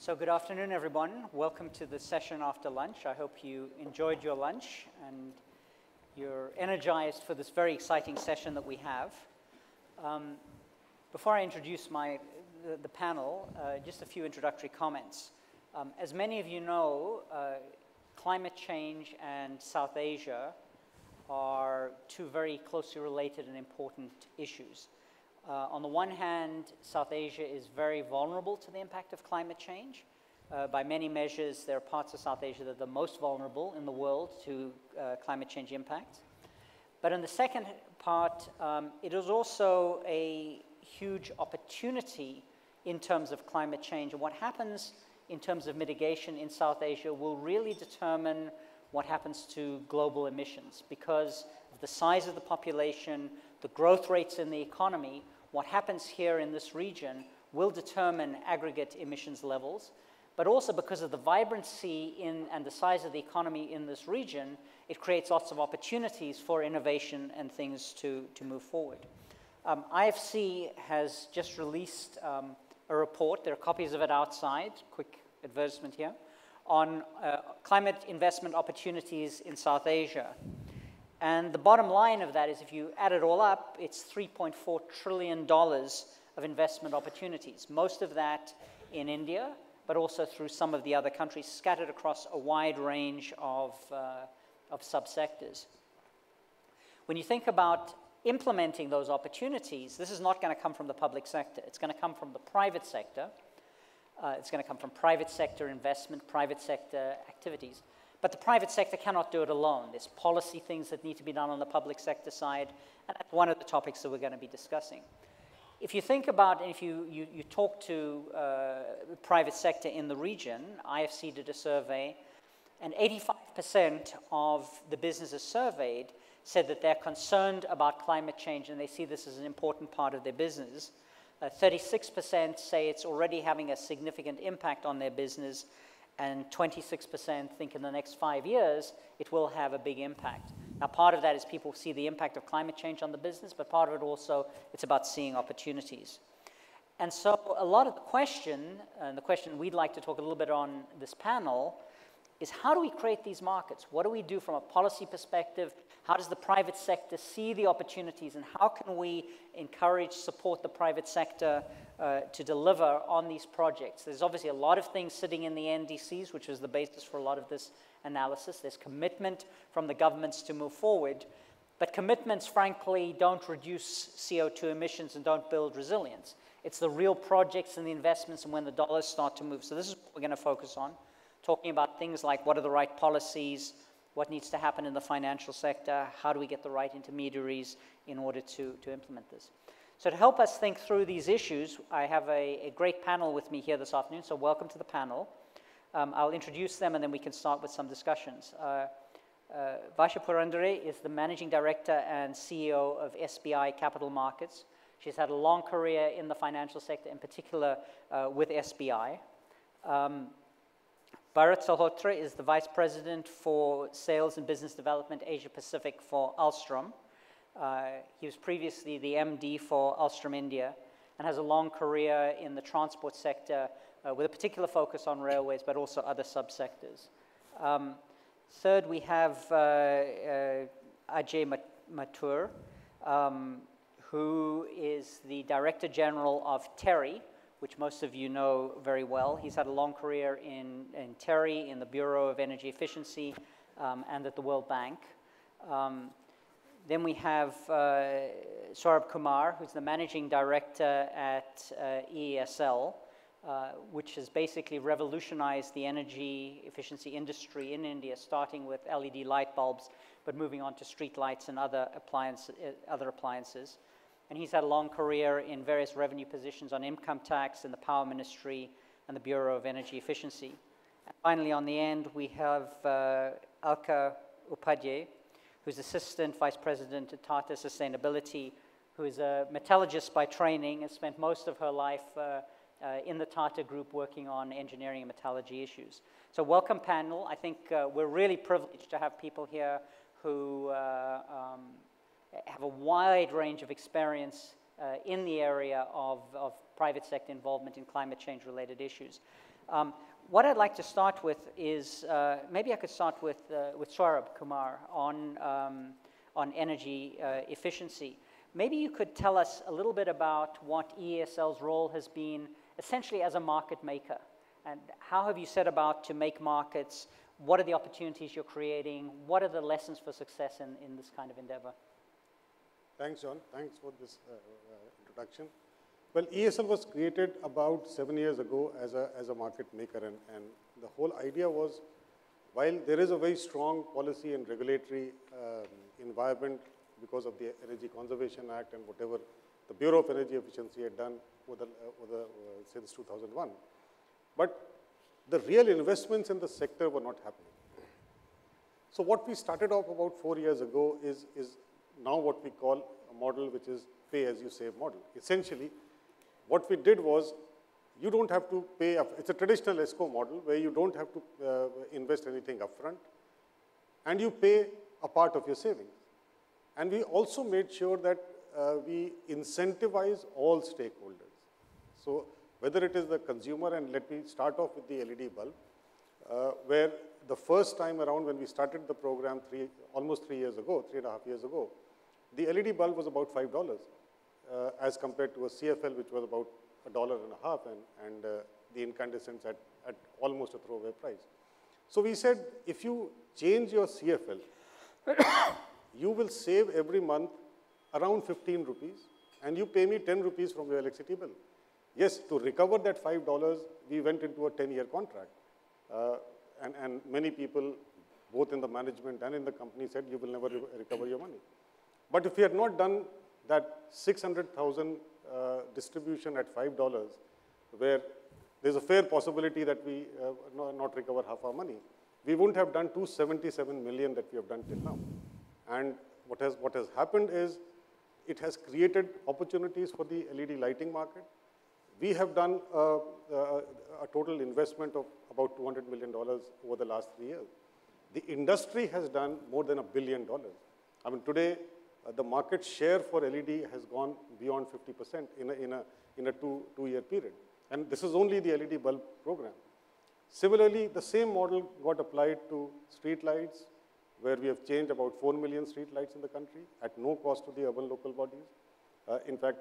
So good afternoon, everyone. Welcome to the session after lunch. I hope you enjoyed your lunch and you're energized for this very exciting session that we have. Before I introduce the panel, just a few introductory comments. As many of you know, climate change and South Asia are two very closely related and important issues. On the one hand, South Asia is very vulnerable to the impact of climate change. By many measures, there are parts of South Asia that are the most vulnerable in the world to climate change impacts. But in the second part, it is also a huge opportunity in terms of climate change. And what happens in terms of mitigation in South Asia will really determine what happens to global emissions. Because of the size of the population, the growth rates in the economy, what happens here in this region will determine aggregate emissions levels. But also because of the vibrancy and the size of the economy in this region, it creates lots of opportunities for innovation and things to move forward. IFC has just released a report, there are copies of it outside, quick advertisement here, on climate investment opportunities in South Asia. And the bottom line of that is if you add it all up, it's $3.4 trillion of investment opportunities, most of that in India, but also through some of the other countries scattered across a wide range of subsectors. When you think about implementing those opportunities, this is not going to come from the public sector. It's going to come from the private sector. It's going to come from private sector investment, private sector activities. But the private sector cannot do it alone. There's policy things that need to be done on the public sector side, and that's one of the topics that we're going to be discussing. If you think about, and if you talk to the private sector in the region, IFC did a survey, and 85% of the businesses surveyed said that they're concerned about climate change and they see this as an important part of their business. 36% say it's already having a significant impact on their business, and 26% think in the next 5 years it will have a big impact. Now, part of that is people see the impact of climate change on the business, but part of it also, it's about seeing opportunities. And so a lot of the question, and the question we'd like to talk a little bit on this panel, is how do we create these markets? What do we do from a policy perspective? How does the private sector see the opportunities, and how can we encourage, support the private sector to deliver on these projects? There's obviously a lot of things sitting in the NDCs, which is the basis for a lot of this analysis. There's commitment from the governments to move forward, but commitments, frankly, don't reduce CO2 emissions and don't build resilience. It's the real projects and the investments and when the dollars start to move. So this is what we're going to focus on, talking about things like what are the right policies, what needs to happen in the financial sector, how do we get the right intermediaries in order to implement this. So to help us think through these issues, I have a great panel with me here this afternoon, so welcome to the panel. I'll introduce them and then we can start with some discussions. Vasha Purandare is the Managing Director and CEO of SBI Capital Markets. She's had a long career in the financial sector, in particular with SBI. Bharat Salhotra is the Vice President for Sales and Business Development Asia Pacific for Alstom. He was previously the MD for Alstom India and has a long career in the transport sector with a particular focus on railways, but also other subsectors. Third, we have Ajay Mathur, who is the Director General of TERI, which most of you know very well. He's had a long career in TERI, in the Bureau of Energy Efficiency, and at the World Bank. Then we have Saurabh Kumar, who's the Managing Director at EESL, which has basically revolutionized the energy efficiency industry in India, starting with LED light bulbs, but moving on to street lights and other appliances. And he's had a long career in various revenue positions on income tax in the Power Ministry and the Bureau of Energy Efficiency. And finally, on the end, we have Alka Upadhyay, who's Assistant Vice President at Tata Sustainability, who is a metallurgist by training and spent most of her life in the Tata Group working on engineering and metallurgy issues. So welcome, panel. I think we're really privileged to have people here who have a wide range of experience in the area of private sector involvement in climate change related issues. What I'd like to start with is, maybe I could start with Saurabh Kumar on energy efficiency. Maybe you could tell us a little bit about what EESL's role has been essentially as a market maker, and how have you set about to make markets? What are the opportunities you're creating? What are the lessons for success in this kind of endeavor? Thanks, John. Thanks for this introduction. Well, ESL was created about 7 years ago as a market maker, and the whole idea was, while there is a very strong policy and regulatory environment because of the Energy Conservation Act and whatever the Bureau of Energy Efficiency had done since 2001, but the real investments in the sector were not happening. So what we started off about 4 years ago is now what we call a model which is pay-as-you-save model. Essentially, what we did was, you don't have to pay, it's a traditional ESCO model where you don't have to invest anything upfront, and you pay a part of your savings. And we also made sure that we incentivize all stakeholders. So whether it is the consumer, and let me start off with the LED bulb, where the first time around when we started the program almost 3 years ago, 3.5 years ago, the LED bulb was about $5 as compared to a CFL, which was about $1.50, and the incandescents at almost a throwaway price. So we said, if you change your CFL, you will save every month around 15 rupees, and you pay me 10 rupees from your electricity bill. Yes, to recover that $5, we went into a 10-year contract. And many people, both in the management and in the company, said, you will never recover your money. But if we had not done that 600,000 distribution at $5, where there's a fair possibility that we not recover half our money, we wouldn't have done 277 million that we have done till now. And what has happened is, it has created opportunities for the LED lighting market. We have done a total investment of about $200 million over the last 3 years. The industry has done more than $1 billion. I mean, today, the market share for LED has gone beyond 50% in a two-year period. And this is only the LED bulb program. Similarly, the same model got applied to street lights, where we have changed about 4 million street lights in the country at no cost to the urban local bodies. In fact,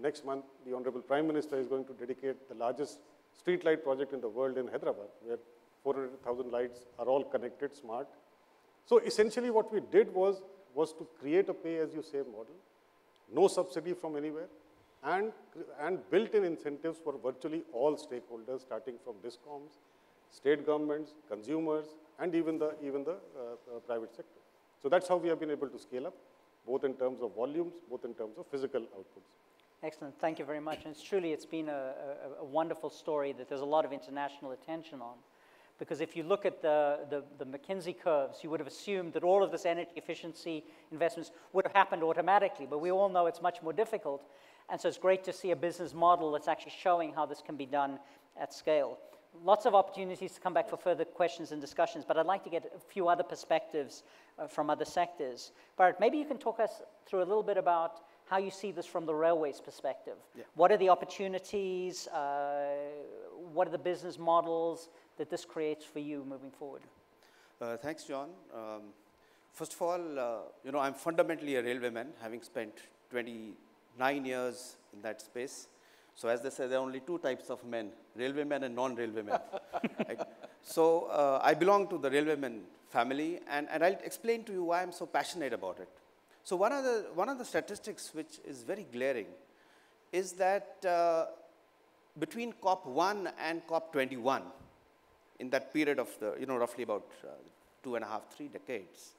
next month, the Honorable Prime Minister is going to dedicate the largest street light project in the world in Hyderabad, where 400,000 lights are all connected, smart. So essentially what we did was to create a pay-as-you-save model, no subsidy from anywhere, and built-in incentives for virtually all stakeholders, starting from DISCOMs, state governments, consumers, and even the private sector. So that's how we have been able to scale up, both in terms of volumes, both in terms of physical outputs. Excellent. Thank you very much. And it's been a wonderful story that there's a lot of international attention on. Because if you look at the McKinsey curves, you would have assumed that all of this energy efficiency investments would have happened automatically. But we all know it's much more difficult. And so it's great to see a business model that's actually showing how this can be done at scale. Lots of opportunities to come back for further questions and discussions, but I'd like to get a few other perspectives from other sectors. Bharat, maybe you can talk us through a little bit about how you see this from the railways perspective. Yeah. What are the opportunities? What are the business models that this creates for you moving forward? Thanks, John. First of all, I'm fundamentally a railwayman, having spent 29 years in that space. So as they say, there are only two types of men, railwaymen and non-railwaymen. Right? So I belong to the railwayman family, and I'll explain to you why I'm so passionate about it. So one of the statistics which is very glaring is that between COP1 and COP21, in that period of the, roughly about 2.5, 3 decades,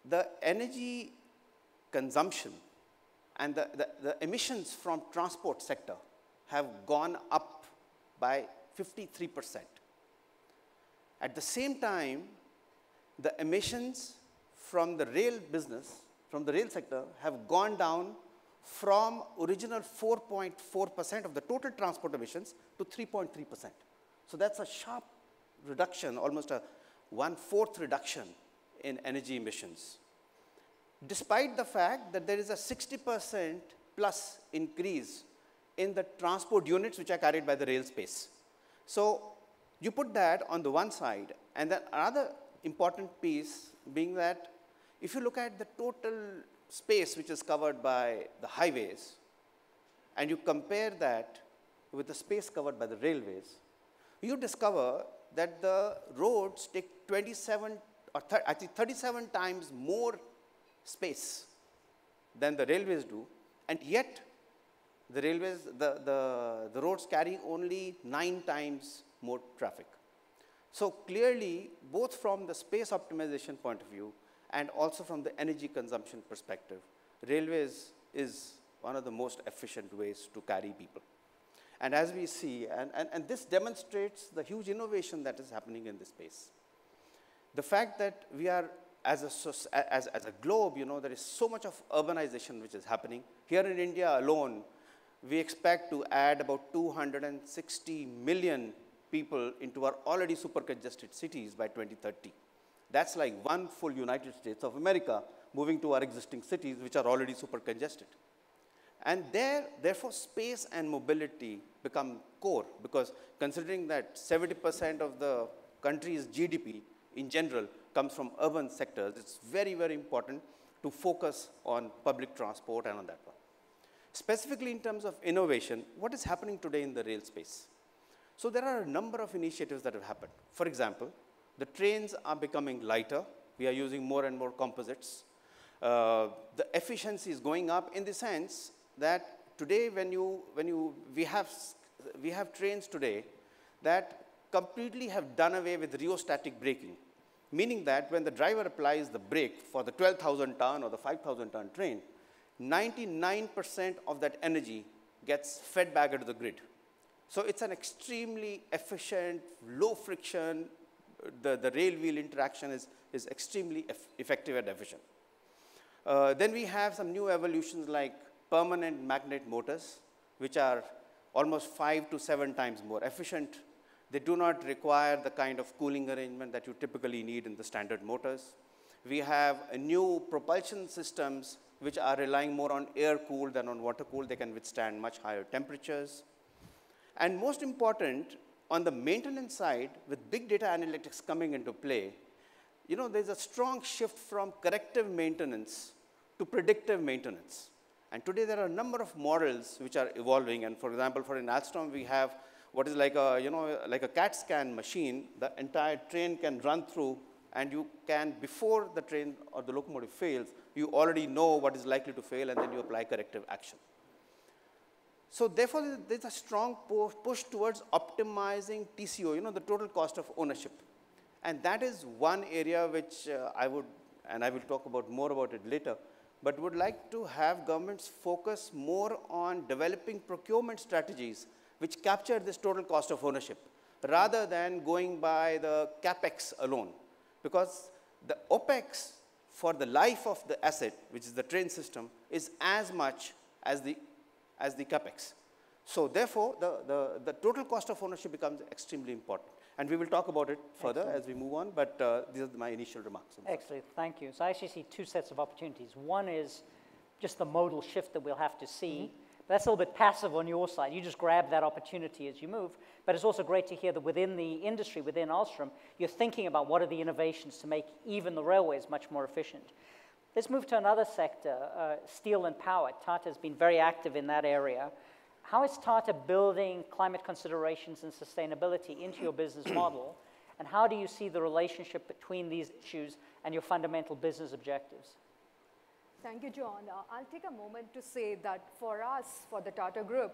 the energy consumption and the emissions from transport sector have gone up by 53%. At the same time, the emissions from the rail business, from the rail sector, have gone down from original 4.4% of the total transport emissions to 3.3%. So that's a sharp reduction, almost a 1/4 reduction in energy emissions, despite the fact that there is a 60% plus increase in the transport units which are carried by the rail space. So you put that on the one side, and then another important piece being that if you look at the total space which is covered by the highways, and you compare that with the space covered by the railways, you discover that the roads take 27 or I think 37 times more space than the railways do, and yet the railways, the roads carry only 9 times more traffic. So clearly, both from the space optimization point of view and also from the energy consumption perspective, railways is one of the most efficient ways to carry people. And as we see, and this demonstrates the huge innovation that is happening in this space. The fact that we are, as a globe, you know, there is so much of urbanization which is happening. Here in India alone, we expect to add about 260 million people into our already super congested cities by 2030. That's like one full United States of America moving to our existing cities, which are already super congested. And therefore, space and mobility become core, because considering that 70% of the country's GDP in general comes from urban sectors, it's very, very important to focus on public transport and on that one. Specifically in terms of innovation, what is happening today in the rail space? So there are a number of initiatives that have happened. For example, the trains are becoming lighter. We are using more and more composites. The efficiency is going up in the sense that today we have trains today that completely have done away with rheostatic braking, meaning that when the driver applies the brake for the 12,000 ton or the 5,000 ton train, 99% of that energy gets fed back into the grid. So it's an extremely efficient, low friction, the rail wheel interaction is extremely effective and efficient. Then we have some new evolutions like permanent magnet motors, which are almost 5 to 7 times more efficient. They do not require the kind of cooling arrangement that you typically need in the standard motors. We have new propulsion systems which are relying more on air-cooled than on water-cooled. They can withstand much higher temperatures. And most important, on the maintenance side, with big data analytics coming into play, you know, there's a strong shift from corrective maintenance to predictive maintenance. And today there are a number of models which are evolving. And for example, for an Alstom, we have what is like a, you know, like a CAT scan machine. The entire train can run through, and you can, before the train or the locomotive fails, you already know what is likely to fail, and then you apply corrective action. So therefore, there's a strong push towards optimizing TCO, you know, the total cost of ownership. And that is one area which I will talk about more about it later, but would like to have governments focus more on developing procurement strategies which capture this total cost of ownership, rather than going by the CapEx alone. Because the OpEx for the life of the asset, which is the train system, is as much as the CapEx. So therefore, the total cost of ownership becomes extremely important. And we will talk about it further as we move on, but these are my initial remarks. Excellent, thank you. So I actually see two sets of opportunities. One is just the modal shift that we'll have to see. That's a little bit passive on your side. You just grab that opportunity as you move. But it's also great to hear that within the industry, within Alstom, you're thinking about what are the innovations to make even the railways much more efficient. Let's move to another sector, steel and power. Tata has been very active in that area. How is Tata building climate considerations and sustainability into your business model? And how do you see the relationship between these issues and your fundamental business objectives? Thank you, John. I'll take a moment to say that for us, for the Tata Group,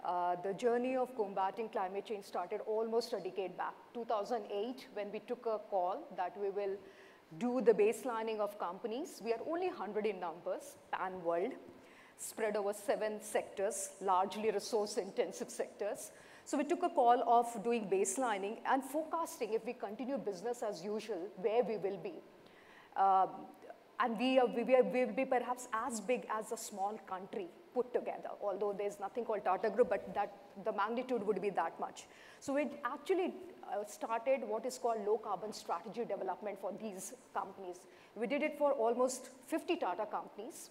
the journey of combating climate change started almost a decade back, 2008, when we took a call that we will do the baselining of companies. We are only 100 in numbers, pan-world, spread over 7 sectors, largely resource-intensive sectors. So we took a call of doing baselining and forecasting, if we continue business as usual, where we will be. And we will be perhaps as big as a small country put together, although there's nothing called Tata Group, but the magnitude would be that much. So we actually started what is called low carbon strategy development for these companies. We did it for almost 50 Tata companies.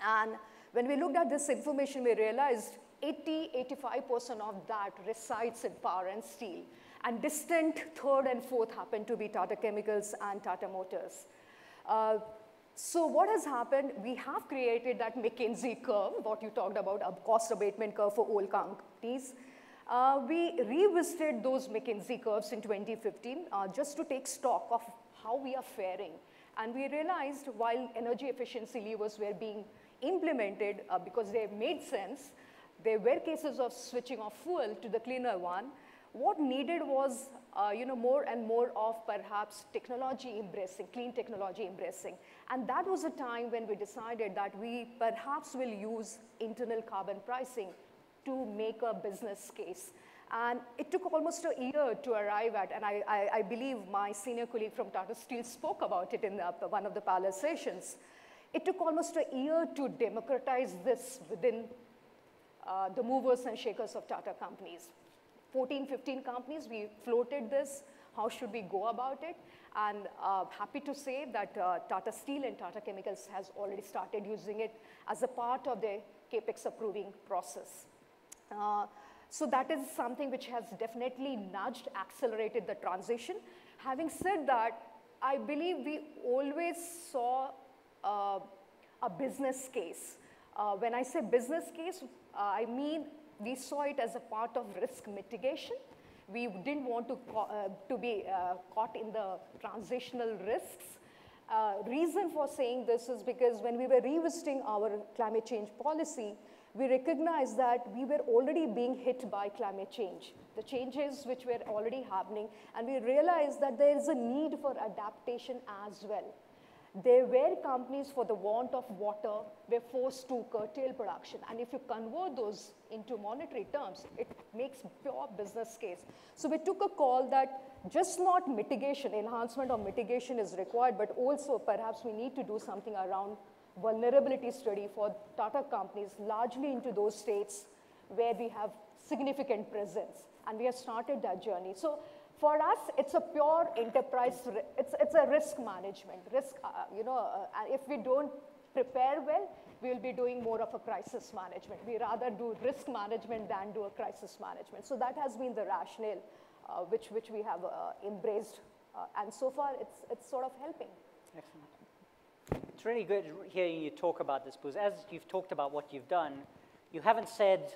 And when we looked at this information, we realized 85% of that resides in power and steel. And distant third and fourth happen to be Tata Chemicals and Tata Motors. So what has happened, we have created that McKinsey curve, what you talked about, a cost abatement curve for oil companies. We revisited those McKinsey curves in 2015 just to take stock of how we are faring. And we realized while energy efficiency levers were being implemented because they made sense, there were cases of switching off fuel to the cleaner one. What needed was more and more of perhaps technology embracing, clean technology embracing. And that was a time when we decided that we perhaps will use internal carbon pricing to make a business case. And it took almost a year to arrive at, and I believe my senior colleague from Tata Steel spoke about it in one of the parlor sessions. It took almost a year to democratize this within the movers and shakers of Tata companies. 14, 15 companies, we floated this. How should we go about it? And happy to say that Tata Steel and Tata Chemicals has already started using it as a part of their CapEx approving process. So that is something which has definitely nudged, accelerated the transition. Having said that, I believe we always saw a business case. When I say business case, I mean we saw it as a part of risk mitigation. We didn't want to be caught in the transitional risks. Reason for saying this is because when we were revisiting our climate change policy, we recognized that we were already being hit by climate change, the changes which were already happening, and we realized that there is a need for adaptation as well. There were companies, for the want of water, were forced to curtail production. And if you convert those into monetary terms, it makes pure business case. So we took a call that just not mitigation, enhancement of mitigation is required, but also perhaps we need to do something around vulnerability study for Tata companies, largely into those states where we have significant presence. And we have started that journey. So for us, it's a pure enterprise, it's a risk management. Risk, if we don't prepare well, we'll be doing more of a crisis management. We rather do risk management than do a crisis management. So that has been the rationale which we have embraced. And so far, it's sort of helping. Excellent. It's really good hearing you talk about this, because as you've talked about what you've done, you haven't said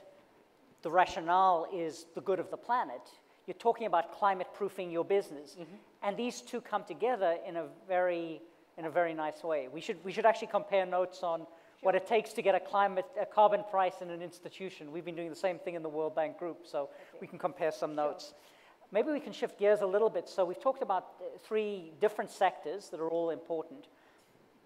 the rationale is the good of the planet. You're talking about climate-proofing your business. Mm-hmm. And these two come together in a very nice way. We should actually compare notes on what it takes to get a carbon price in an institution. We've been doing the same thing in the World Bank Group, so we can compare some notes. Maybe we can shift gears a little bit. So we've talked about three different sectors that are all important,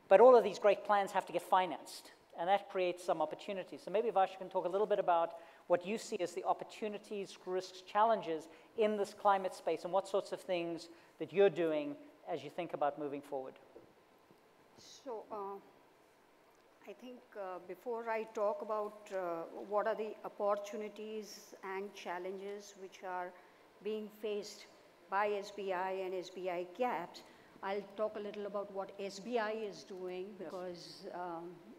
but all of these great plans have to get financed, and that creates some opportunities. So maybe Vash can talk a little bit about what you see as the opportunities, risks, challenges in this climate space, and what sorts of things that you're doing as you think about moving forward. So I think before I talk about what are the opportunities and challenges which are being faced by SBI and SBI CAPS, I'll talk a little about what SBI is doing, because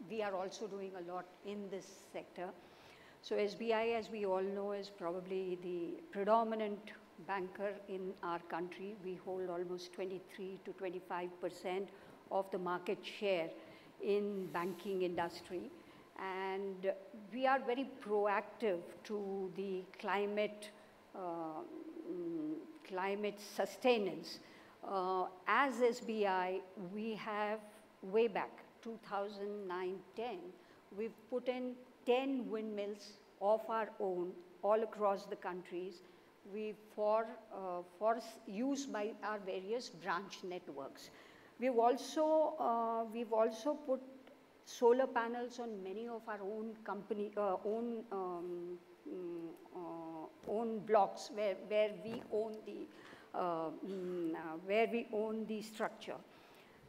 we are also doing a lot in this sector. So SBI, as we all know, is probably the predominant banker in our country. We hold almost 23 to 25% of the market share in banking industry. And we are very proactive to the climate sustenance. As SBI, we have way back 2009-10, we've put in 10 windmills of our own all across the countries for use by our various branch networks. We've also put solar panels on many of our own blocks where we own the structure.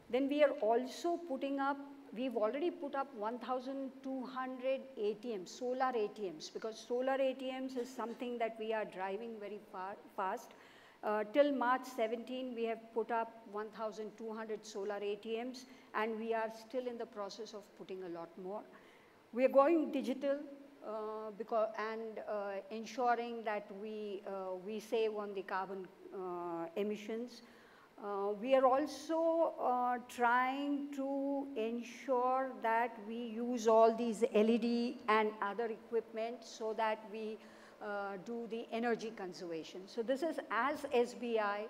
Then we are also putting up, we've already put up 1,200 ATMs, solar ATMs, because solar ATMs is something that we are driving very fast. Till March 17, we have put up 1,200 solar ATMs, and we are still in the process of putting a lot more. We are going digital. ensuring that we save on the carbon emissions. We are also trying to ensure that we use all these LED and other equipment so that we do the energy conservation. So this is as SBI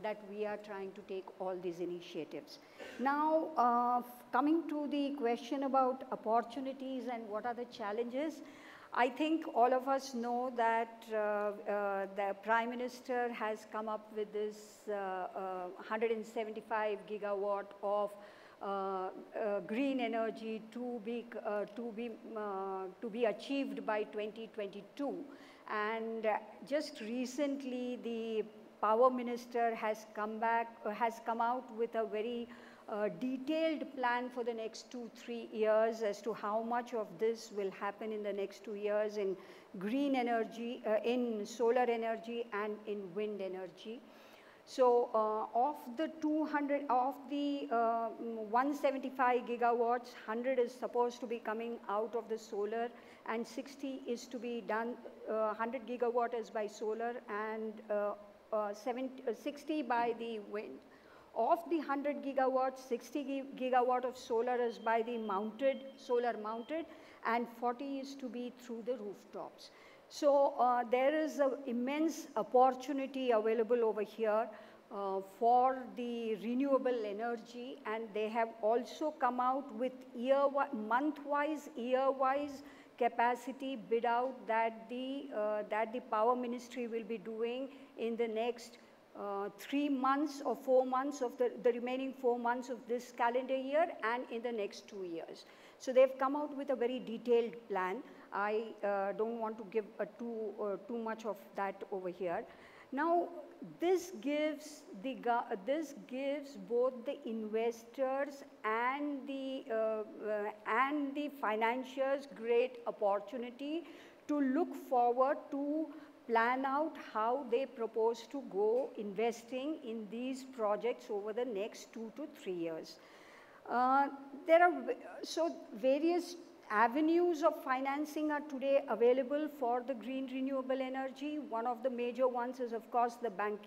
that we are trying to take all these initiatives. Now, coming to the question about opportunities and what are the challenges, I think all of us know that the Prime Minister has come up with this 175 gigawatt of green energy to be achieved by 2022. And just recently, the Power Minister has come out with a very detailed plan for the next 2-3 years as to how much of this will happen in the next 2 years in green energy, in solar energy and in wind energy. So of the 175 gigawatts, 100 is supposed to be coming out of the solar and 60 is to be done, 100 gigawatt is by solar and 60 by the wind. Of the 100 gigawatts, 60 gigawatt of solar is by the solar mounted, and 40 is to be through the rooftops. So there is an immense opportunity available over here for the renewable energy, and they have also come out with month-wise, year-wise capacity bid out that the Power Ministry will be doing in the next 3 months or 4 months of the remaining 4 months of this calendar year and in the next 2 years. So they've come out with a very detailed plan. I don't want to give too much of that over here. Now, this gives both the investors and the financiers great opportunity to look forward to plan out how they propose to go investing in these projects over the next 2 to 3 years. There are various avenues of financing are today available for the green renewable energy. One of the major ones is, of course, the bank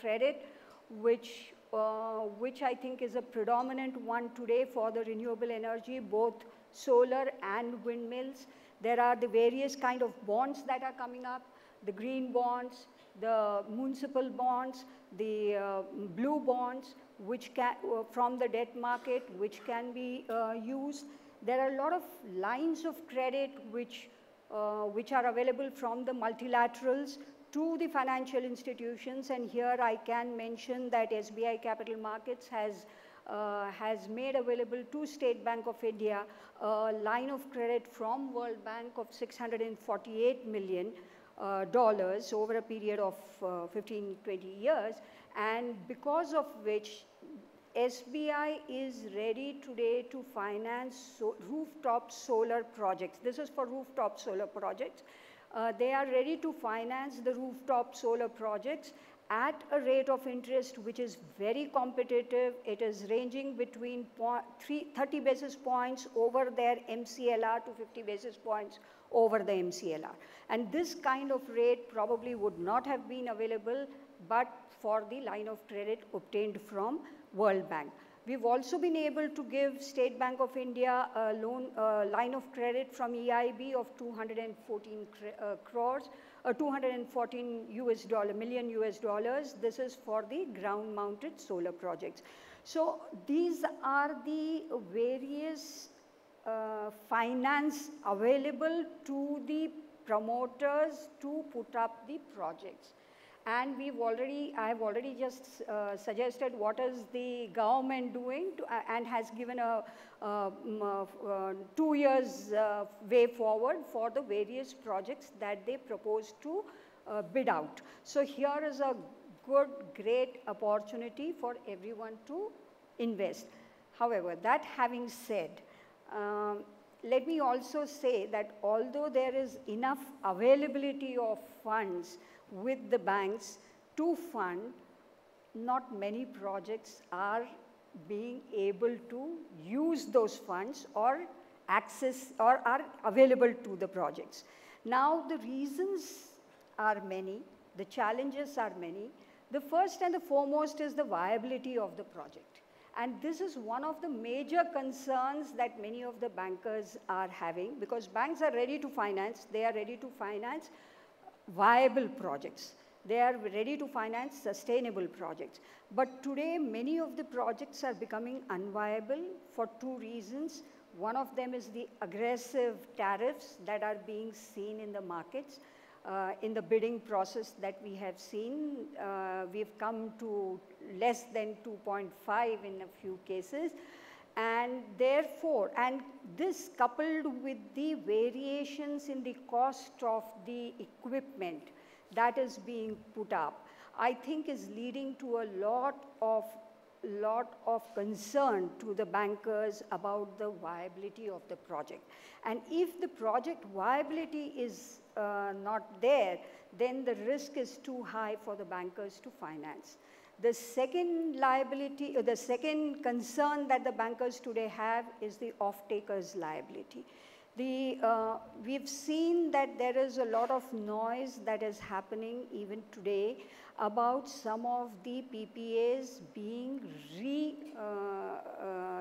credit, which I think is a predominant one today for the renewable energy, both solar and windmills. There are the various kind of bonds that are coming up, the green bonds, the municipal bonds, the blue bonds, which from the debt market, which can be used. There are a lot of lines of credit which are available from the multilaterals to the financial institutions, and here I can mention that SBI Capital Markets has made available to State Bank of India a line of credit from World Bank of $648 million over a period of 15-20 years, and because of which SBI is ready today to finance rooftop solar projects. This is for rooftop solar projects. They are ready to finance the rooftop solar projects at a rate of interest which is very competitive. It is ranging between 30 basis points over their MCLR to 50 basis points over the MCLR. And this kind of rate probably would not have been available but for the line of credit obtained from World Bank. We've also been able to give State Bank of India a line of credit from EIB of 214 million US dollars. This is for the ground-mounted solar projects. So these are the various finance available to the promoters to put up the projects. And I have already just suggested what is the government doing and has given a 2 years way forward for the various projects that they propose to bid out. So here is a great opportunity for everyone to invest. However, that having said, let me also say that although there is enough availability of funds with the banks to fund, not many projects are being able to use those funds or access or are available to the projects. Now, the reasons are many, the challenges are many. The first and the foremost is the viability of the project. And this is one of the major concerns that many of the bankers are having, because banks are ready to finance, they are ready to finance viable projects. They are ready to finance sustainable projects. But today, many of the projects are becoming unviable for two reasons. One of them is the aggressive tariffs that are being seen in the markets. In the bidding process that we have seen, we've come to less than 2.5 in a few cases. And therefore, and this coupled with the variations in the cost of the equipment that is being put up, I think is leading to a lot of concern to the bankers about the viability of the project. And if the project viability is not there, then the risk is too high for the bankers to finance. The second liability, the second concern that the bankers today have is the off-takers' liability. We've seen that there is a lot of noise that is happening even today about some of the PPAs being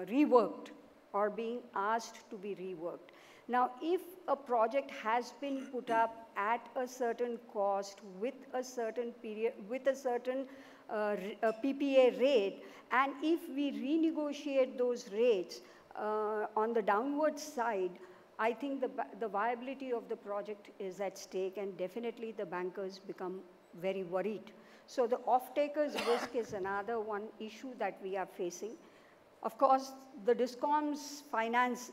reworked or being asked to be reworked. Now, if a project has been put up at a certain cost with a certain period, with a certain PPA rate, and if we renegotiate those rates on the downward side, I think the viability of the project is at stake, and definitely the bankers become very worried. So the off-takers risk is another one issue that we are facing. Of course, the DISCOM's finance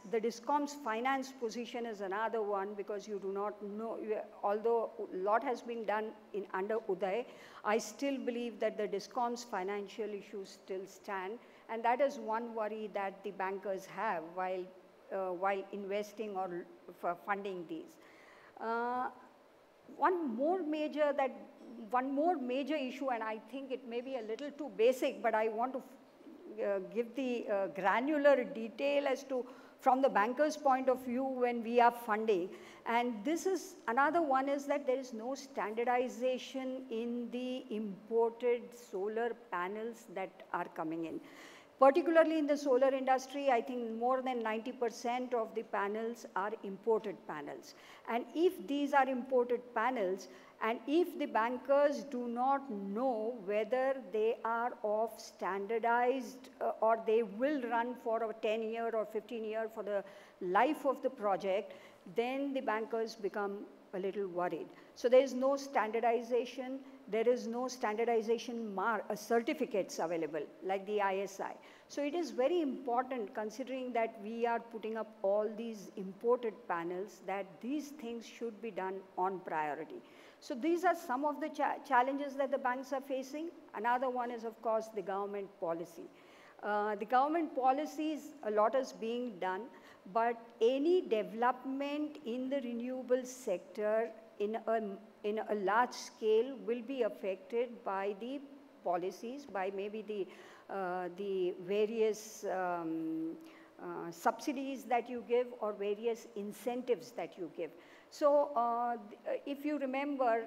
position is another one, because you do not know, although a lot has been done under Uday, I still believe that the DISCOM's financial issues still stand, and that is one worry that the bankers have while investing or for funding these. One more major issue, and I think it may be a little too basic, but I want to give the granular detail as to from the banker's point of view when we are funding. And this is another one, is that there is no standardization in the imported solar panels that are coming in. Particularly in the solar industry, I think more than 90% of the panels are imported panels. And if these are imported panels, and if the bankers do not know whether they are of standardized or they will run for a 10-year or 15-year for the life of the project, then the bankers become a little worried. So there is no standardization. There is no standardization certificates available, like the ISI. So it is very important, considering that we are putting up all these imported panels, that these things should be done on priority. So these are some of the challenges that the banks are facing. Another one is, of course, the government policy. The government policies, a lot is being done, but any development in the renewable sector in a large scale will be affected by the policies, by maybe the various subsidies that you give or various incentives that you give. So if you remember,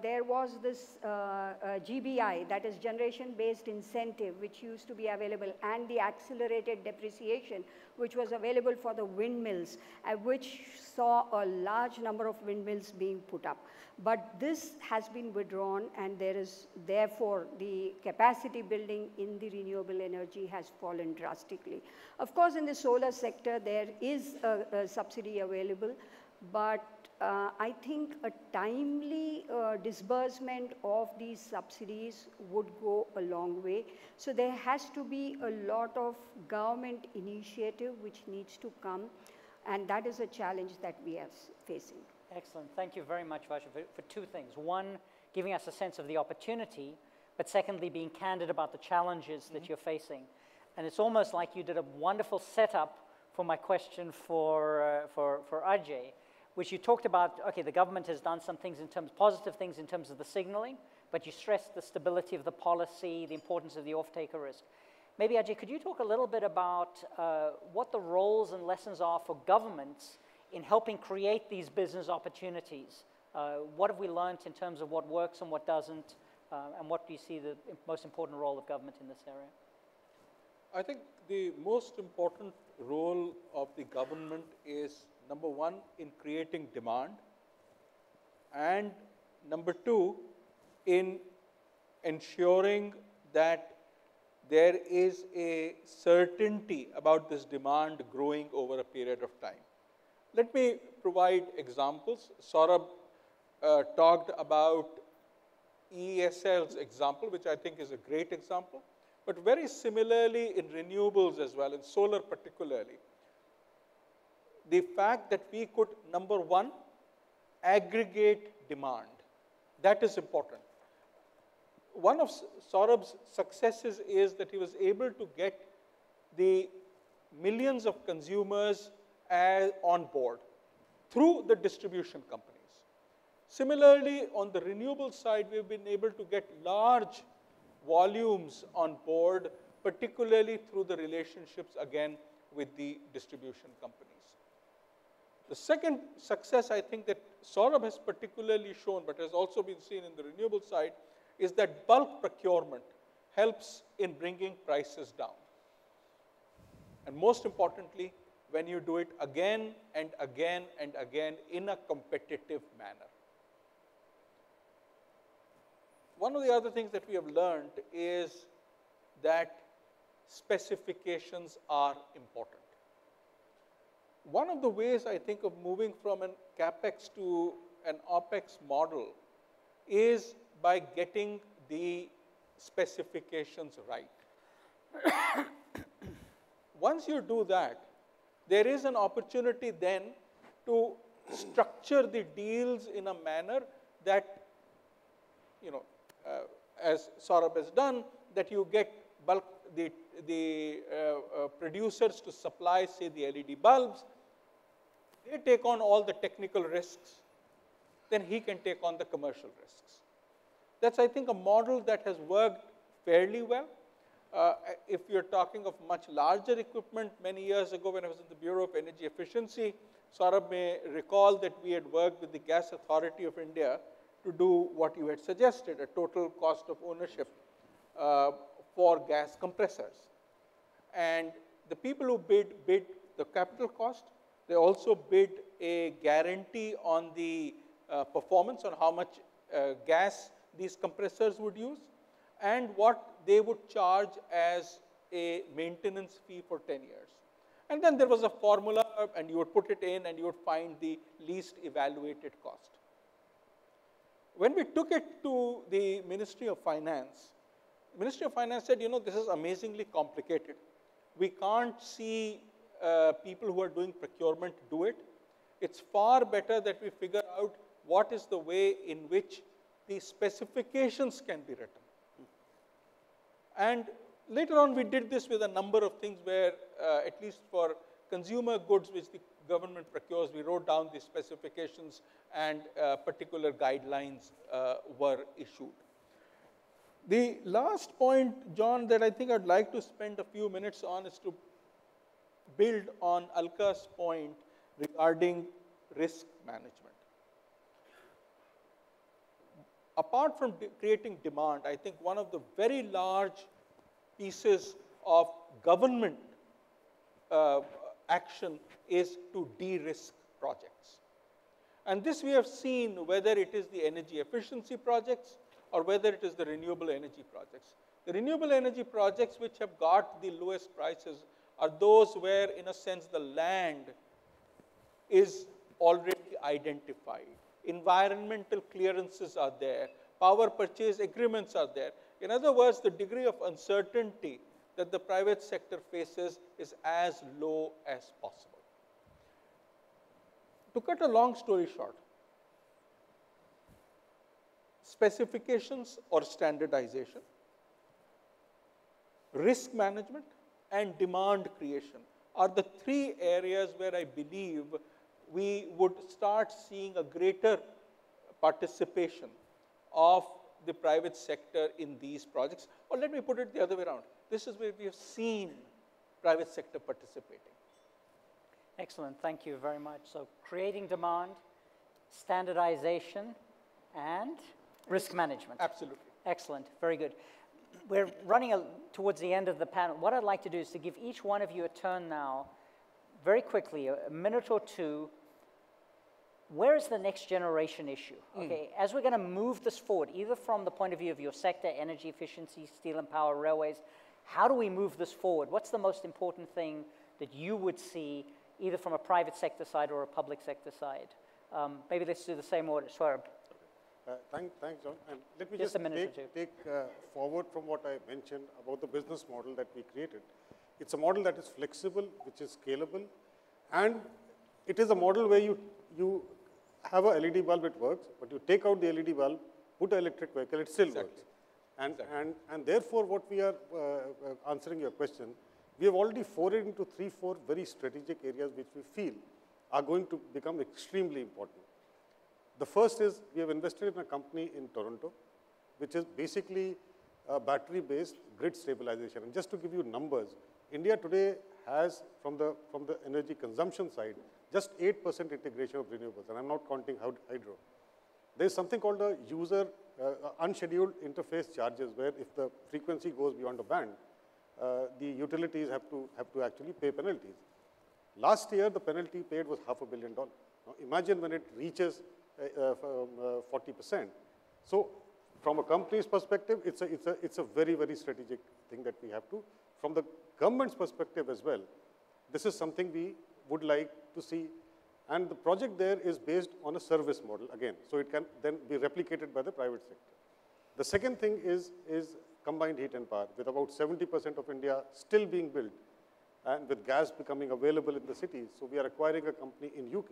there was this GBI, that is generation-based incentive, which used to be available, and the accelerated depreciation, which was available for the windmills, which saw a large number of windmills being put up. But this has been withdrawn, and there is, therefore, the capacity building in the renewable energy has fallen drastically. Of course, in the solar sector, there is a subsidy available, but I think a timely disbursement of these subsidies would go a long way. So there has to be a lot of government initiative which needs to come, and that is a challenge that we are facing. Excellent. Thank you very much, Varsha, for two things. One, giving us a sense of the opportunity, but secondly, being candid about the challenges that you're facing. And it's almost like you did a wonderful setup for my question for Ajay, which you talked about, okay, the government has done some things in terms, positive things in terms of the signaling, but you stressed the stability of the policy, the importance of the off-taker risk. Maybe, Ajay, could you talk a little bit about what the roles and lessons are for governments in helping create these business opportunities? What have we learned in terms of what works and what doesn't, and what do you see the most important role of government in this area? I think the most important role of the government is, number one, in creating demand, and number two, in ensuring that there is a certainty about this demand growing over a period of time. Let me provide examples. Saurabh talked about ESL's example, which I think is a great example. But very similarly in renewables as well, in solar particularly, the fact that we could, number one, aggregate demand, that is important. One of Saurabh's successes is that he was able to get the millions of consumers on board through the distribution companies. Similarly, on the renewable side, we've been able to get large volumes on board, particularly through the relationships, again, with the distribution companies. The second success, I think, that Saurabh has particularly shown, but has also been seen in the renewable side, is that bulk procurement helps in bringing prices down. And most importantly, when you do it again and again and again in a competitive manner. One of the other things that we have learned is that specifications are important. One of the ways I think of moving from an CapEx to an OpEx model is by getting the specifications right. Once you do that, there is an opportunity then to structure the deals in a manner that, as Saurabh has done, that you get bulk the producers to supply, say, the LED bulbs. They take on all the technical risks. Then he can take on the commercial risks. That's, I think, a model that has worked fairly well. If you're talking of much larger equipment, many years ago when I was in the Bureau of Energy Efficiency, Saurabh may recall that we had worked with the Gas Authority of India to do what you had suggested, a total cost of ownership for gas compressors. And the people who bid the capital cost. They also bid a guarantee on the performance, on how much gas these compressors would use, and what they would charge as a maintenance fee for 10 years. And then there was a formula, and you would put it in, and you would find the least evaluated cost. When we took it to the Ministry of Finance, the Ministry of Finance said, this is amazingly complicated. We can't see people who are doing procurement do it. It's far better that we figure out what is the way in which the specifications can be written. And later on, we did this with a number of things where, at least for consumer goods which the government procures, we wrote down the specifications and particular guidelines were issued. The last point, John, that I think I'd like to spend a few minutes on is to build on Alka's point regarding risk management. Apart from creating demand, I think one of the very large pieces of government action is to de-risk projects. And this we have seen whether it is the energy efficiency projects or whether it is the renewable energy projects. The renewable energy projects which have got the lowest prices are those where, in a sense, the land is already identified. Environmental clearances are there. Power purchase agreements are there. In other words, the degree of uncertainty that the private sector faces is as low as possible. To cut a long story short, specifications or standardization, risk management, and demand creation are the three areas where I believe we would start seeing a greater participation of the private sector in these projects. Or let me put it the other way around. This is where we have seen private sector participating. Excellent, thank you very much. So creating demand, standardization, and risk management. Absolutely. Excellent, very good. We're running towards the end of the panel. What I'd like to do is to give each one of you a turn now, very quickly, a minute or two. Where is the next generation issue? Okay, as we're going to move this forward, either from the point of view of your sector, energy efficiency, steel and power, railways, how do we move this forward? What's the most important thing that you would see, either from a private sector side or a public sector side? Maybe let's do the same order. Swarab. Thanks, John. And let me Just just a minute or two. take forward from what I mentioned about the business model that we created. It's a model that is flexible, which is scalable, and it is a model where you have a LED bulb, it works, but you take out the LED bulb, put an electric vehicle, it still works. And therefore, what we are answering your question, we have already forayed into 3-4 very strategic areas which we feel are going to become extremely important. The first is we have invested in a company in Toronto, which is basically battery-based grid stabilization. And just to give you numbers, India today has, from the energy consumption side, just 8% integration of renewables, and I'm not counting hydro. There's something called a user unscheduled interface charges, where if the frequency goes beyond a band, the utilities have to actually pay penalties. Last year, the penalty paid was $500 million. Now, imagine when it reaches 40%. So, from a company's perspective, it's a very, very strategic thing that we have to. From the government's perspective as well, this is something we would like to see. And the project there is based on a service model again. So, it can then be replicated by the private sector. The second thing is combined heat and power, with about 70% of India still being built and with gas becoming available in the cities. So, we are acquiring a company in UK,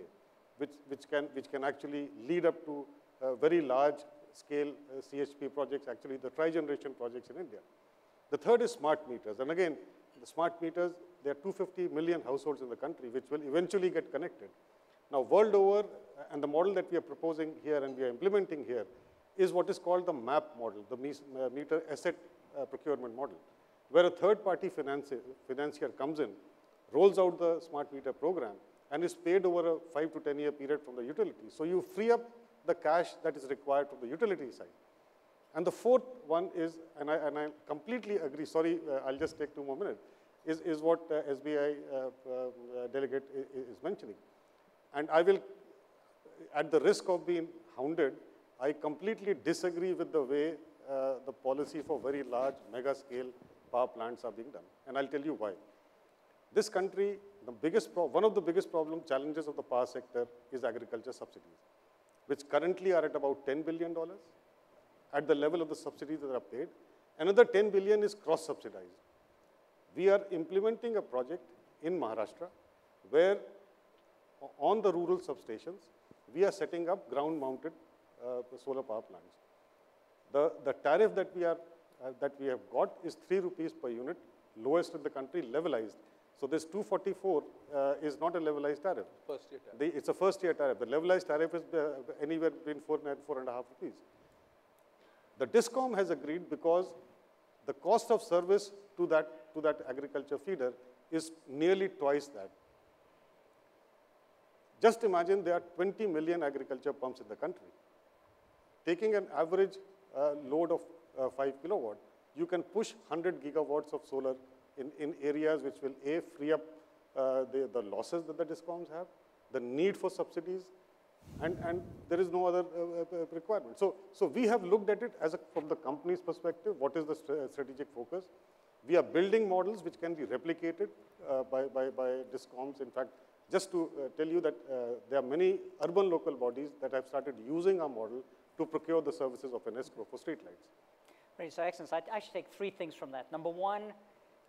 which can actually lead up to very large scale CHP projects, actually the tri-generation projects in India. The third is smart meters. And again, the smart meters, there are 250 million households in the country which will eventually get connected. Now, world over, and the model that we are proposing here and we are implementing here is what is called the MAP model, the meter asset procurement model, where a third-party financier comes in, rolls out the smart meter program, and is paid over a 5 to 10 year period from the utility. So, you free up the cash that is required from the utility side. And the fourth one is, and I completely agree, sorry, I'll just take 2 more minutes, is what SBI delegate is mentioning. And I will, at the risk of being hounded, I completely disagree with the way the policy for very large mega scale power plants are being done. And I'll tell you why. This country, one of the biggest challenges of the power sector is agriculture subsidies, which currently are at about $10 billion at the level of the subsidies that are paid. Another 10 billion is cross-subsidized. We are implementing a project in Maharashtra where on the rural substations, we are setting up ground-mounted solar power plants. The tariff that we have got is 3 rupees per unit, lowest in the country, levelized. So this 244 is not a levelized tariff. First year tariff. It's a first year tariff. The levelized tariff is anywhere between 4 and 4.5 rupees. The DISCOM has agreed because the cost of service to that agriculture feeder is nearly twice that. Just imagine there are 20 million agriculture pumps in the country. Taking an average load of 5 kilowatt, you can push 100 gigawatts of solar in areas which will A, free up the losses that the DISCOMs have, the need for subsidies, and there is no other requirement. So we have looked at it from the company's perspective, what is the strategic focus. We are building models which can be replicated by DISCOMs. In fact, just to tell you that there are many urban local bodies that have started using our model to procure the services of an escrow for street lights. Right, so excellent. So I should take 3 things from that. Number 1,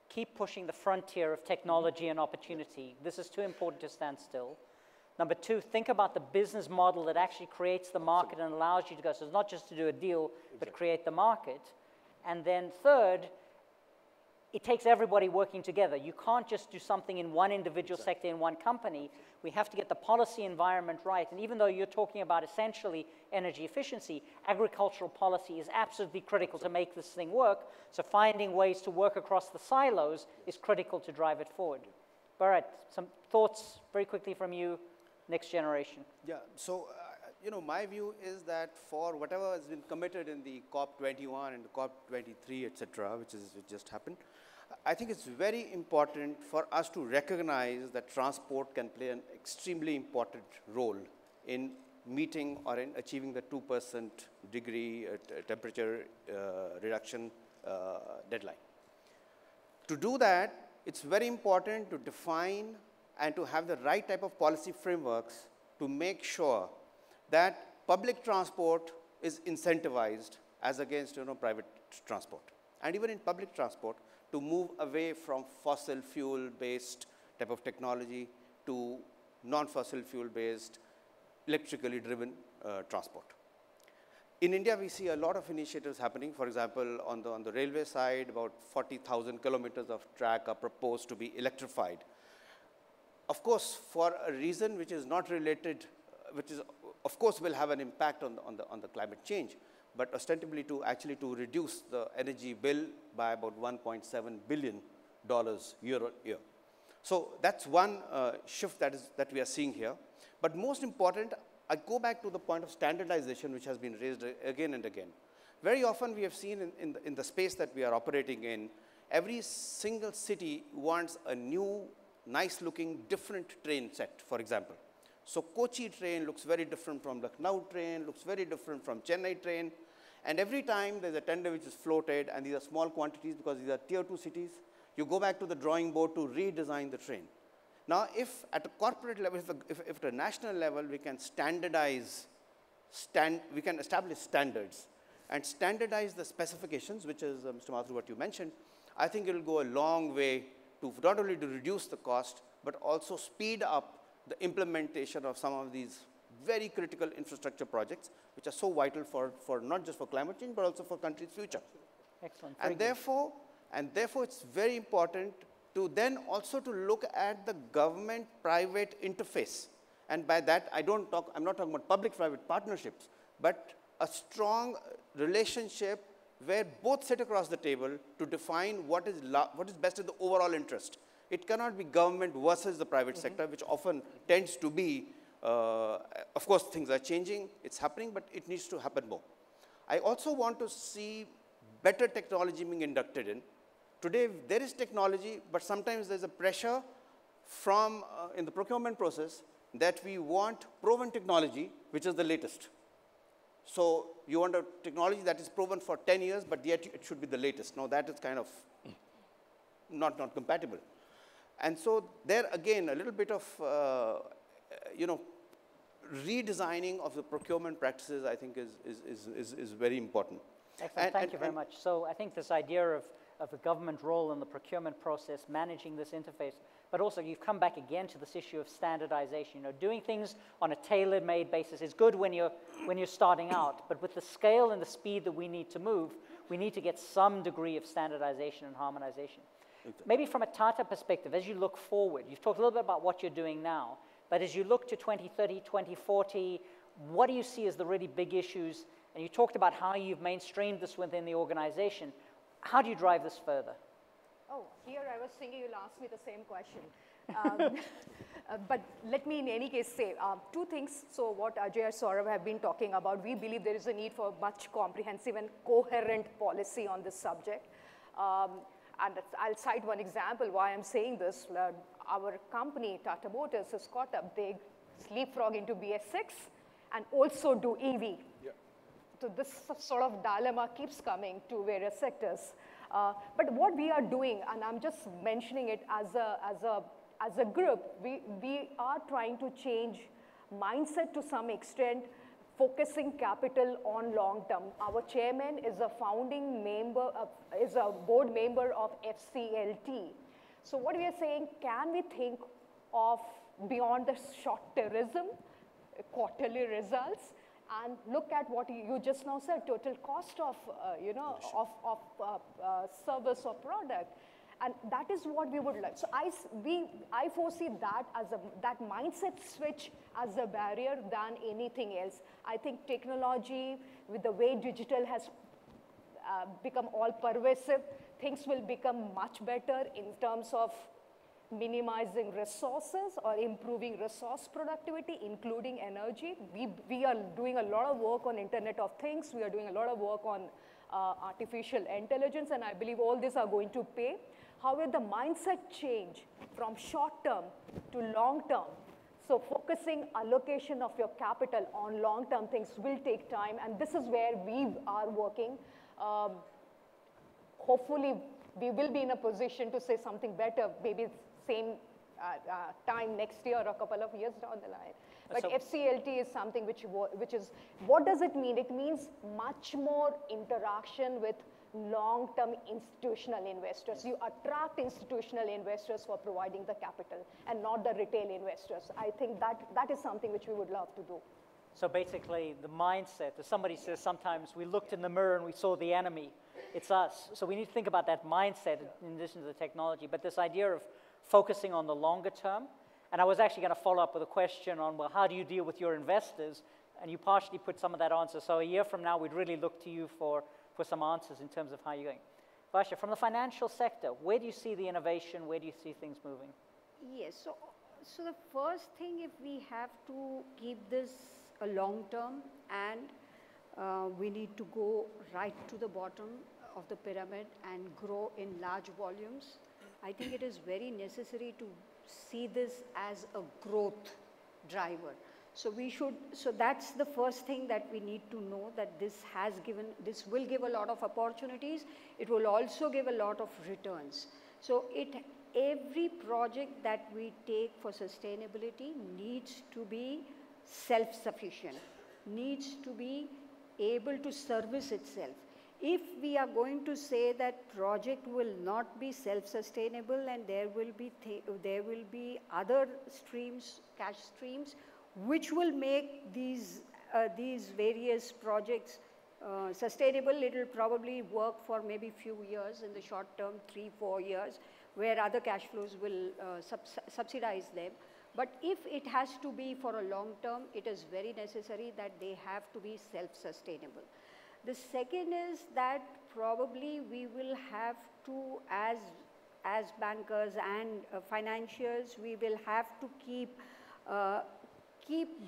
keep pushing the frontier of technology and opportunity. This is too important to stand still. Number 2, think about the business model that actually creates the market and allows you to go. So it's not just to do a deal, but create the market. And then third, it takes everybody working together. You can't just do something in one individual sector, in one company. We have to get the policy environment right. And even though you're talking about essentially energy efficiency, agricultural policy is absolutely critical to make this thing work. So finding ways to work across the silos is critical to drive it forward. Bharat, some thoughts very quickly from you, next generation. Yeah, so my view is that for whatever has been committed in the COP21 and the COP23, etc., which just happened, I think it's very important for us to recognize that transport can play an extremely important role in meeting or in achieving the 2% degree temperature reduction deadline. To do that, it's very important to define and to have the right type of policy frameworks to make sure that public transport is incentivized as against private transport. And even in public transport, to move away from fossil fuel-based type of technology to non-fossil fuel-based, electrically driven transport. In India, we see a lot of initiatives happening. For example, on the railway side, about 40,000 kilometers of track are proposed to be electrified. Of course, for a reason which is not related, which is, of course, will have an impact on the climate change, but ostensibly to reduce the energy bill by about $1.7 billion year on year. So that's one shift that we are seeing here. But most important, I go back to the point of standardization, which has been raised again and again. Very often we have seen in the space that we are operating in, every single city wants a new, nice-looking, different train set, for example. So Kochi train looks very different from Lucknow train, looks very different from Chennai train. And every time there's a tender which is floated, and these are small quantities because these are tier 2 cities, you go back to the drawing board to redesign the train. Now, if at a corporate level, if at a national level, we can standardize, we can establish standards and standardize the specifications, which is, Mr. Mathur, what you mentioned, I think it will go a long way to not only to reduce the cost, but also speed up the implementation of some of these very critical infrastructure projects, which are so vital for not just for climate change, but also for country's future. Excellent. And therefore, it's very important to then also to look at the government-private interface. And by that, I'm not talking about public-private partnerships, but a strong relationship where both sit across the table to define what is best in the overall interest. It cannot be government versus the private sector, which often tends to be, of course, things are changing, it's happening, but it needs to happen more. I also want to see better technology being inducted in. Today, there is technology, but sometimes there's a pressure from, in the procurement process, that we want proven technology, which is the latest. So you want a technology that is proven for 10 years, but yet it should be the latest. Now, that is kind of not compatible. And so there, again, a little bit of, redesigning of the procurement practices, I think, is very important. Excellent. Thank you very much. So I think this idea of a government role in the procurement process, managing this interface, but also you've come back again to this issue of standardization. Doing things on a tailor-made basis is good when you're starting out, but with the scale and the speed that we need to move, we need to get some degree of standardization and harmonization. Maybe from a Tata perspective, as you look forward, you've talked a little bit about what you're doing now, but as you look to 2030, 2040, what do you see as the really big issues? And you talked about how you've mainstreamed this within the organization. How do you drive this further? Oh, here I was thinking you'll ask me the same question. But let me in any case say two things. So what Ajay and Saurabh have been talking about, we believe there is a need for much comprehensive and coherent policy on this subject. And I'll cite one example why I'm saying this. Our company, Tata Motors, has caught up. They leapfrog into BS6 and also do EV. Yeah. So this sort of dilemma keeps coming to various sectors. But what we are doing, and I'm just mentioning it as a group, we are trying to change mindset to some extent, focusing capital on long term. Our chairman is a founding member, is a board member of FCLT. So what we are saying, can we think of beyond the short-termism, quarterly results, and look at what you just now said, total cost of, service or product. And that is what we would like. So I foresee that as that mindset switch as a barrier than anything else. I think technology, with the way digital has become all pervasive, things will become much better in terms of minimizing resources or improving resource productivity, including energy. We are doing a lot of work on Internet of Things. We are doing a lot of work on artificial intelligence, and I believe all these are going to pay. However, the mindset change from short term to long term, so focusing allocation of your capital on long term things will take time, and this is where we are working. Hopefully, we will be in a position to say something better, maybe same time next year or a couple of years down the line. But so FCLT is something which is, what does it mean? It means much more interaction with long-term institutional investors. You attract institutional investors for providing the capital and not the retail investors. I think that is something which we would love to do. So basically, the mindset, as somebody says, sometimes we looked in the mirror and we saw the enemy. It's us. So we need to think about that mindset in addition to the technology. But this idea of focusing on the longer term, and I was actually going to follow up with a question on, well, how do you deal with your investors? And you partially put some of that answer. So a year from now, we'd really look to you for some answers in terms of how you're going. Varsha, from the financial sector, where do you see the innovation? Where do you see things moving? Yes, so the first thing, if we have to keep this a long term, and we need to go right to the bottom of the pyramid and grow in large volumes, I think it is very necessary to see this as a growth driver. So that's the first thing that we need to know, that this will give a lot of opportunities. It will also give a lot of returns. So every project that we take for sustainability needs to be self-sufficient, needs to be able to service itself. If we are going to say that project will not be self-sustainable and there will be other streams, cash streams, which will make these various projects sustainable, it will probably work for maybe few years in the short term, 3-4 years, where other cash flows will subsidize them. But if it has to be for a long term, it is very necessary that they have to be self-sustainable. The second is that probably we will have to, as bankers and financiers, we will have to keep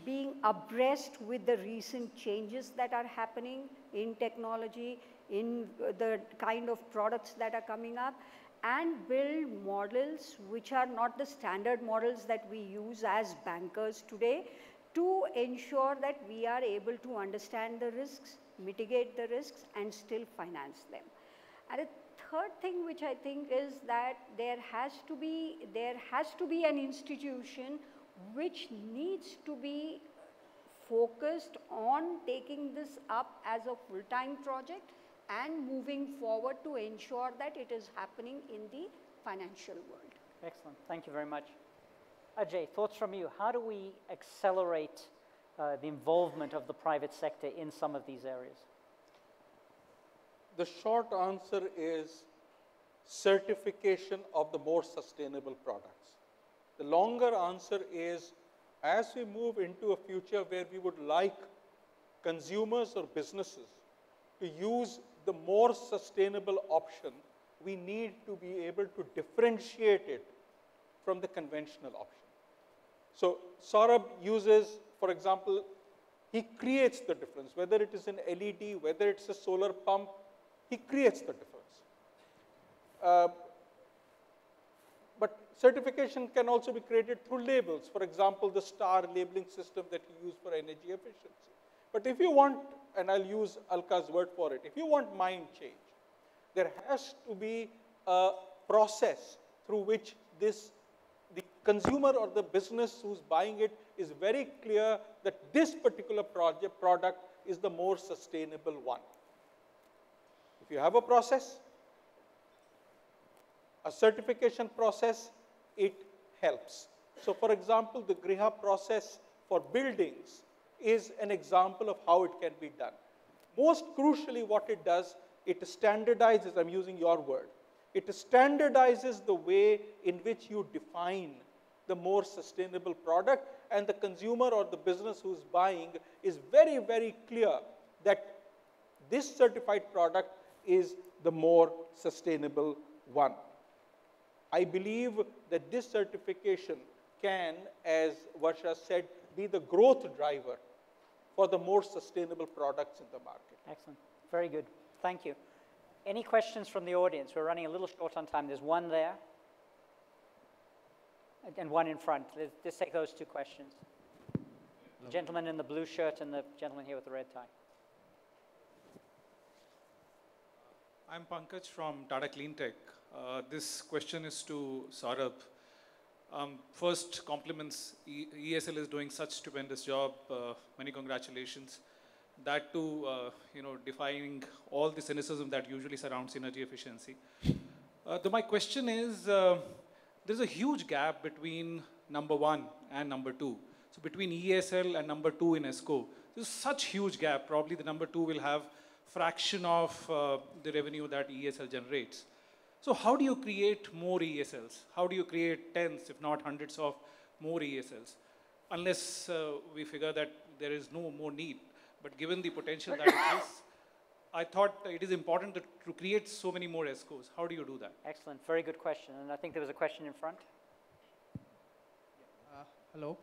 being abreast with the recent changes that are happening in technology, in the kind of products that are coming up, and build models which are not the standard models that we use as bankers today, to ensure that we are able to understand the risks, mitigate the risks, and still finance them. And a third thing which I think is that there has to be an institution which needs to be focused on taking this up as a full-time project and moving forward to ensure that it is happening in the financial world. Excellent. Thank you very much. Ajay, thoughts from you. How do we accelerate the involvement of the private sector in some of these areas? The short answer is certification of the more sustainable products. The longer answer is, as we move into a future where we would like consumers or businesses to use the more sustainable option, we need to be able to differentiate it from the conventional option. So Saurabh uses, for example, he creates the difference, whether it is an LED, whether it's a solar pump, he creates the difference. But certification can also be created through labels. For example, the star labeling system that you use for energy efficiency. But if you want, and I'll use Alka's word for it, if you want mind change, there has to be a process through which the consumer or the business who's buying it is very clear that this particular product is the more sustainable one. If you have a process, a certification process, it helps. So for example, the Griha process for buildings is an example of how it can be done. Most crucially, what it does, it standardizes, I'm using your word, It standardizes the way in which you define the more sustainable product, and the consumer or the business who's buying is very, very clear that this certified product is the more sustainable one. I believe that this certification can, as Varsha said, be the growth driver for the more sustainable products in the market. Excellent. Very good. Thank you. Any questions from the audience? We're running a little short on time. There's one there and one in front. Let's take those two questions. The gentleman in the blue shirt and the gentleman here with the red tie. I'm Pankaj from Tata Cleantech. This question is to Saurabh. First, compliments. ESL is doing such stupendous job. Many congratulations. That too, defying all the cynicism that usually surrounds energy efficiency. My question is, there's a huge gap between number 1 and number 2. So between ESL and number 2 in ESCO, there's such huge gap. Probably the number 2 will have fraction of the revenue that ESL generates. So how do you create more ESLs? How do you create tens, if not hundreds of more ESLs? Unless we figure that there is no more need. But given the potential that it is, I thought it is important to create so many more ESCOs. How do you do that? Excellent. Very good question. And I think there was a question in front. Hello.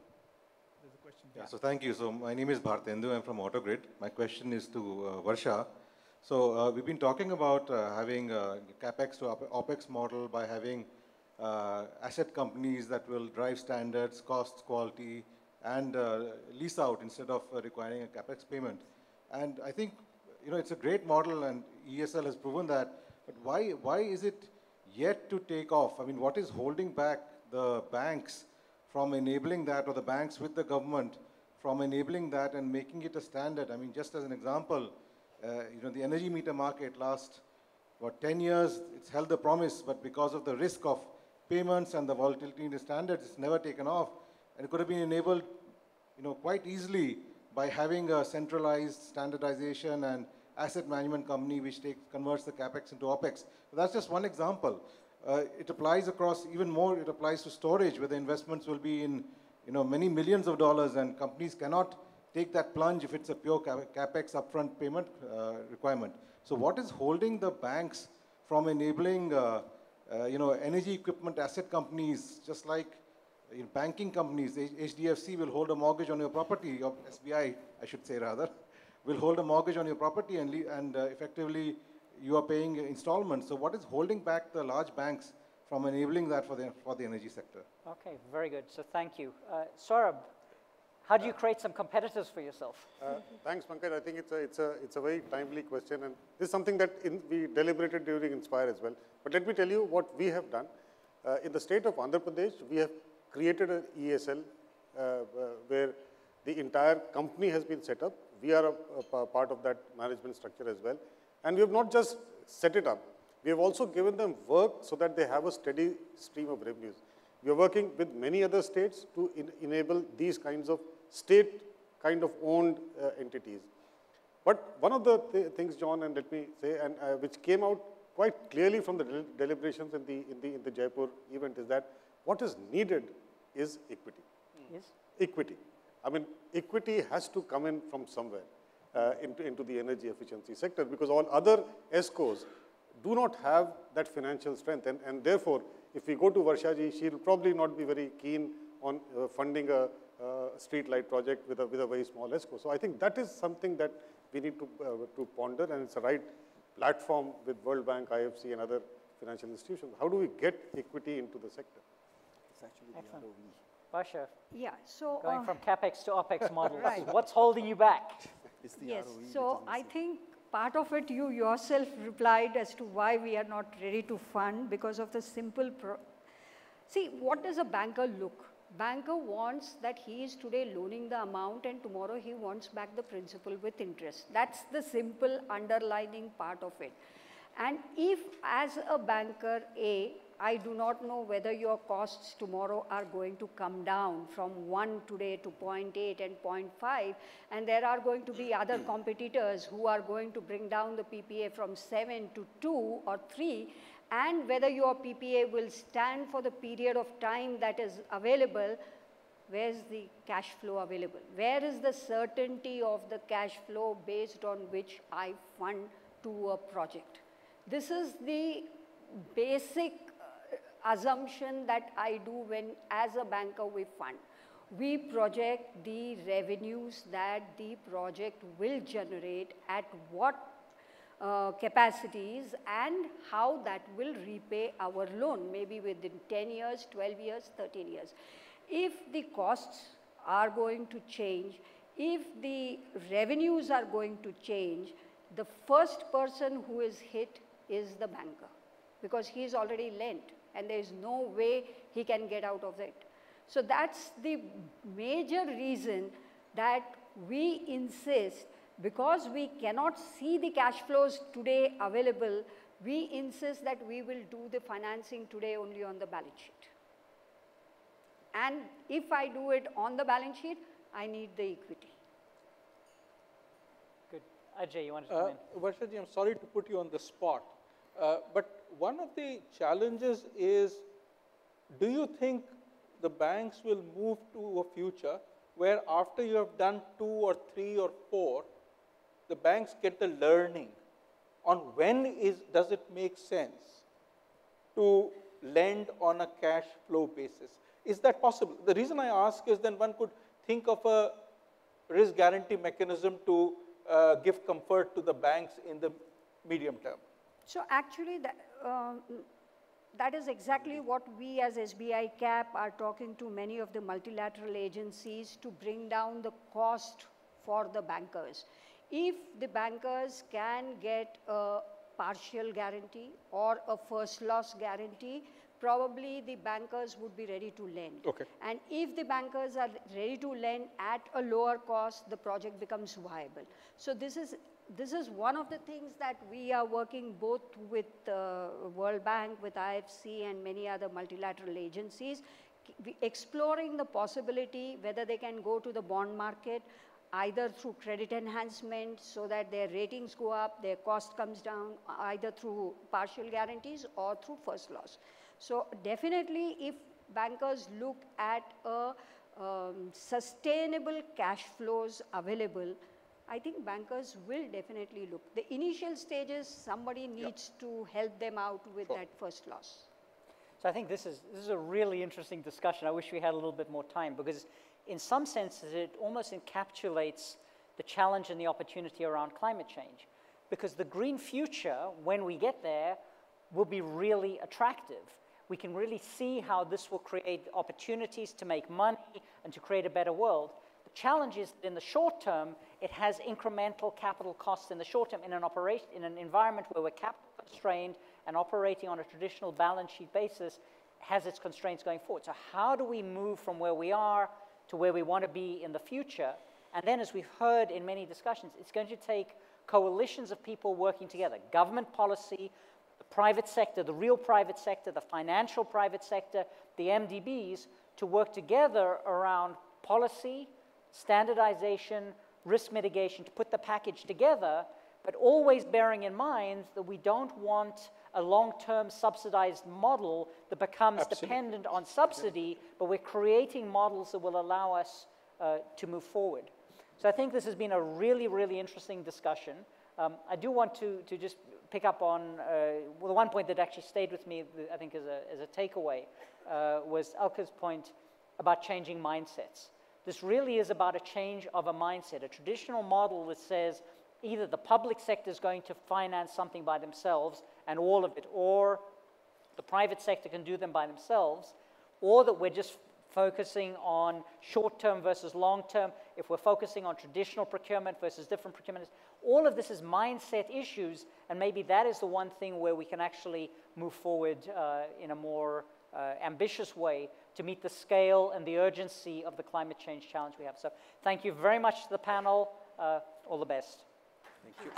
There's a question. Yeah, so thank you. So my name is Bhartendu. I'm from Autogrid. My question is to Varsha. So we've been talking about having a CapEx to OpEx model by having asset companies that will drive standards, costs, quality, and lease out instead of requiring a CapEx payment. And I think, it's a great model and ESL has proven that, but why is it yet to take off? I mean, what is holding back the banks from enabling that, or the banks with the government from enabling that and making it a standard? I mean, just as an example, the energy meter market last, 10 years, it's held the promise, but because of the risk of payments and the volatility in the standards, it's never taken off. And it could have been enabled, quite easily by having a centralized standardization and asset management company which converts the CapEx into OpEx. So that's just one example. It applies across even more, it applies to storage, where the investments will be in, many millions of dollars, and companies cannot take that plunge if it's a pure CapEx upfront payment requirement. So what is holding the banks from enabling, energy equipment asset companies, just like banking companies? HDFC will hold a mortgage on your property, or SBI, I should say rather, will hold a mortgage on your property, and effectively you are paying installments. So what is holding back the large banks from enabling that for the energy sector? Okay, very good. So thank you. Saurabh, how do you create some competitors for yourself? Thanks, Pankaj. I think it's a very timely question, and this is something that we deliberated during Inspire as well. But let me tell you what we have done. In the state of Andhra Pradesh, we have created an ESL where the entire company has been set up. We are a part of that management structure as well. And we have not just set it up, we have also given them work so that they have a steady stream of revenues. We are working with many other states to enable these kinds of state kind of owned entities. But one of the things, John, and let me say, and which came out quite clearly from the deliberations in the Jaipur event, is that what is needed is equity. Yes. Equity. I mean, equity has to come in from somewhere into the energy efficiency sector, because all other ESCOs do not have that financial strength. And therefore, if we go to Varsha ji, she will probably not be very keen on funding a street light project with a very small ESCO. So I think that is something that we need to ponder, and it's a right platform with World Bank, IFC, and other financial institutions. How do we get equity into the sector? It's actually Excellent. the ROE. Varsha, Yeah, so going from CapEx to OpEx models, Right. what's holding you back? It's the yes, ROE so which is I missing. think part of it you yourself replied as to why we are not ready to fund, because of the simple see, what does a banker look? Banker wants that he is today loaning the amount and tomorrow he wants back the principal with interest. That's the simple underlining part of it. And if as a banker A, I do not know whether your costs tomorrow are going to come down from 1 today to 0.8 and 0.5, and there are going to be other competitors who are going to bring down the PPA from 7 to 2 or 3, and whether your PPA will stand for the period of time that is available. Where's the cash flow available? Where is the certainty of the cash flow based on which I fund to a project? This is the basic assumption that I do when, as a banker, we fund. We project the revenues that the project will generate at what capacities and how that will repay our loan, maybe within 10 years, 12 years, 13 years. If the costs are going to change, if the revenues are going to change, the first person who is hit is the banker, because he is already lent and there is no way he can get out of it. So that's the major reason that we insist, because we cannot see the cash flows today available, we insist that we will do the financing today only on the balance sheet. And if I do it on the balance sheet, I need the equity. Good. Ajay, you wanted to come in? Varshaji, I'm sorry to put you on the spot, but one of the challenges is, do you think the banks will move to a future where after you have done 2 or 3 or 4, the banks get the learning on when does it make sense to lend on a cash flow basis? Is that possible? The reason I ask is then one could think of a risk guarantee mechanism to give comfort to the banks in the medium term. So actually, that is exactly what we as SBI CAP are talking to many of the multilateral agencies to bring down the cost for the bankers. If the bankers can get a partial guarantee or a first loss guarantee, probably the bankers would be ready to lend. Okay. And if the bankers are ready to lend at a lower cost, the project becomes viable. So this is one of the things that we are working both with World Bank, with IFC and many other multilateral agencies, exploring the possibility whether they can go to the bond market either through credit enhancement so that their ratings go up, their cost comes down, either through partial guarantees or through first loss. So definitely if bankers look at a sustainable cash flows available, I think bankers will definitely look. The initial stages, somebody needs to help them out with that first loss. So I think this is a really interesting discussion. I wish we had a little bit more time, because in some senses it almost encapsulates the challenge and the opportunity around climate change. Because the green future, when we get there, will be really attractive. We can really see how this will create opportunities to make money and to create a better world. The challenge is that in the short term, it has incremental capital costs in the short term in an environment where we're capital constrained and operating on a traditional balance sheet basis has its constraints going forward. So how do we move from where we are to where we want to be in the future? And then, as we've heard in many discussions, it's going to take coalitions of people working together, government policy, the private sector, the real private sector, the financial private sector, the MDBs, to work together around policy, standardization, risk mitigation, to put the package together, but always bearing in mind that we don't want a long-term subsidized model that becomes dependent on subsidy, but we're creating models that will allow us to move forward. So I think this has been a really, really interesting discussion. I do want to just pick up on well, the one point that actually stayed with me, I think, as a takeaway, was Elke's point about changing mindsets. This really is about a change of a mindset, a traditional model that says either the public sector is going to finance something by themselves and all of it, or the private sector can do them by themselves, or that we're just focusing on short-term versus long-term, if we're focusing on traditional procurement versus different procurement. All of this is mindset issues, and maybe that is the one thing where we can actually move forward in a more ambitious way to meet the scale and the urgency of the climate change challenge we have. So thank you very much to the panel. All the best. Thank you.